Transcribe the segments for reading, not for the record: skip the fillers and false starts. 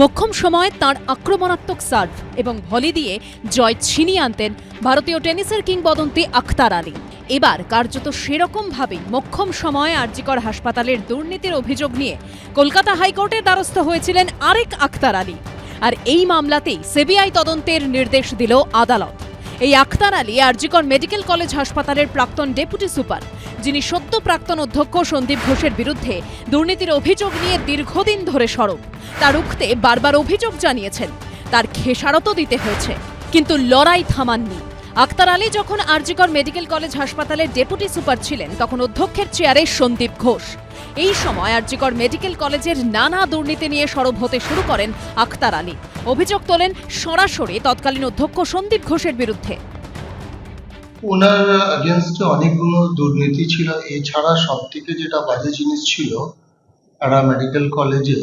মোক্ষম সময়ে তাঁর আক্রমণাত্মক সার্ভ এবং ভলি দিয়ে জয় ছিনিয়ে আনতেন ভারতীয় টেনিসের কিংবদন্তি আখতার আলী। এবার কার্যত সেরকমভাবেই মোক্ষম সময়ে আরজিকর হাসপাতালের দুর্নীতির অভিযোগ নিয়ে কলকাতা হাইকোর্টের দ্বারস্থ হয়েছিলেন আরেক আখতার আলী। আর এই মামলাতেই সিবিআই তদন্তের নির্দেশ দিল আদালত। এই আখতার আলী আরজিকর মেডিকেল কলেজ হাসপাতালের প্রাক্তন ডেপুটি সুপার, যিনি সদ্য প্রাক্তন অধ্যক্ষ সন্দীপ ঘোষের বিরুদ্ধে দুর্নীতির অভিযোগ নিয়ে দীর্ঘদিন ধরে সরব। তার রুখতে বারবার অভিযোগ জানিয়েছেন, তার খেসারতও দিতে হয়েছে, কিন্তু লড়াই থামাননি। আখতার আলী যখন আরজিকর মেডিকেল কলেজ হাসপাতালের ডেপুটি সুপার ছিলেন, তখন অধ্যক্ষের চেয়ারে সন্দীপ ঘোষ। এই সময় আরজিকর মেডিকেল কলেজের নানা দুর্নীতি নিয়ে সরব হতে শুরু করেন আখতার আলী। অভিযোগ তোলেন সরাসরি তৎকালীন অধ্যক্ষ সন্দীপ ঘোষের বিরুদ্ধে। ওনার এগেনস্টে অনেকগুলো দুর্নীতি ছিল। এছাড়া সবথেকে যেটা বাজে জিনিস ছিল, একটা মেডিকেল কলেজে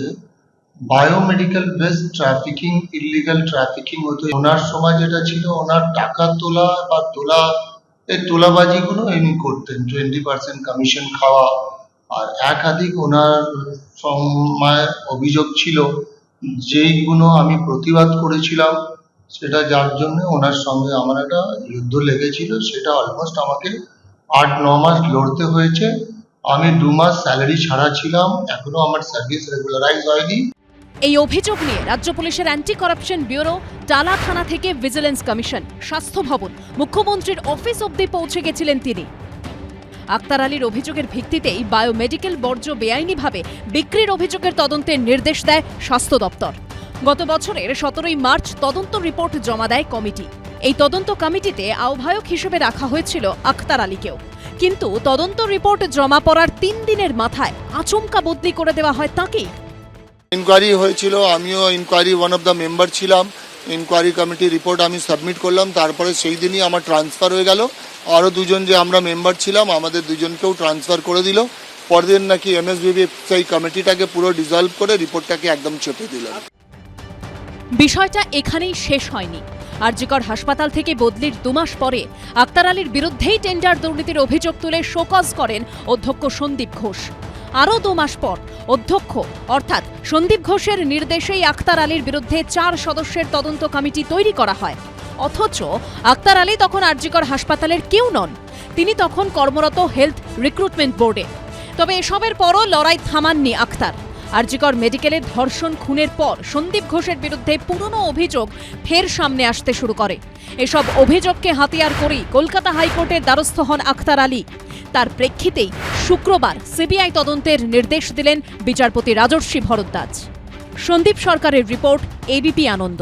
biomedical based trafficking, illegal trafficking হতো। ওনার সময় যেটা ছিল, ওনার টাকা তোলা বা এই তোলাবাজিগুলো এমনি করতেন, 20% কমিশন খাওয়া। আর একাধিক ওনার সময় অভিযোগ ছিল, যেইগুলো আমি প্রতিবাদ করেছিলাম, সেটা যার জন্য ওনার সঙ্গে আমার একটা যুদ্ধ লেগেছিল। সেটা অলমোস্ট আমাকে 8-9 মাস লড়তে হয়েছে। আমি 2 মাস স্যালারি ছাড়া ছিলাম, এখনো আমার সার্ভিস রেগুলারাইজ হয়নি। এই অভিযোগ নিয়ে রাজ্য পুলিশের অ্যান্টি কারাপশন ব্যুরো, টালা থানা থেকে ভিজিলেন্স কমিশন, স্বাস্থ্য ভবন, মুখ্যমন্ত্রীর অফিস অবধি পৌঁছে গেছিলেন তিনি। আখতার আলীর অভিযোগের ভিত্তিতেই বায়োমেডিক্যাল বর্জ্য বেআইনিভাবে বিক্রির অভিযোগের তদন্তের নির্দেশ দেয় স্বাস্থ্য দপ্তর। গত বছরের 17 মার্চ তদন্ত রিপোর্ট জমা দেয় কমিটি। এই তদন্ত কমিটিতে আহ্বায়ক হিসেবে রাখা হয়েছিল আখতার আলীকেও, কিন্তু তদন্ত রিপোর্ট জমা পড়ার 3 দিনের মাথায় আচমকা বদলি করে দেওয়া হয় তাঁকেই। ইনকোয়ারি হয়েছিল, আমিও inquiry one of the member ছিলাম। ইনকোয়ারি কমিটি রিপোর্ট আমি সাবমিট করলাম, তারপরে সেই দিনই আমার ট্রান্সফার হয়ে গেল। আরও দুজন যে আমরা মেম্বার ছিলাম, আমাদের দুজনকেও ট্রান্সফার করে দিল। পরদিন নাকি এমএসবিবি সেই কমিটিটাকে পুরো ডিসলভ করে রিপোর্টটাকে একদম চেপে দিল। বিষয়টা এখানেই শেষ হয়নি। আরজিকর হাসপাতাল থেকে বদলির 2 মাস পরে আখতার আলীর বিরুদ্ধেই টেন্ডার দুর্নীতির অভিযোগ তুলে শোকজ করেন অধ্যক্ষ সন্দীপ ঘোষ। আরও 2 মাস পর অধ্যক্ষ অর্থাৎ সন্দীপ ঘোষের নির্দেশেই আখতার আলীর বিরুদ্ধে 4 সদস্যের তদন্ত কমিটি তৈরি করা হয়। অথচ আখতার আলী তখন আরজিকর হাসপাতালের কেউ নন, তিনি তখন কর্মরত হেলথ রিক্রুটমেন্ট বোর্ডে। তবে এসবের পরও লড়াই থামাননি আখতার। আরজিকর মেডিকেলের ধর্ষণ খুনের পর সন্দীপ ঘোষের বিরুদ্ধে পুরনো অভিযোগ ফের সামনে আসতে শুরু করে। এসব অভিযোগকে হাতিয়ার করেই কলকাতা হাইকোর্টের দ্বারস্থ হন আখতার আলী। তার প্রেক্ষিতেই শুক্রবার সিবিআই তদন্তের নির্দেশ দিলেন বিচারপতি রাজর্ষি ভরদ্বাজ। সন্দীপ সরকারের রিপোর্ট, এবিপি আনন্দ।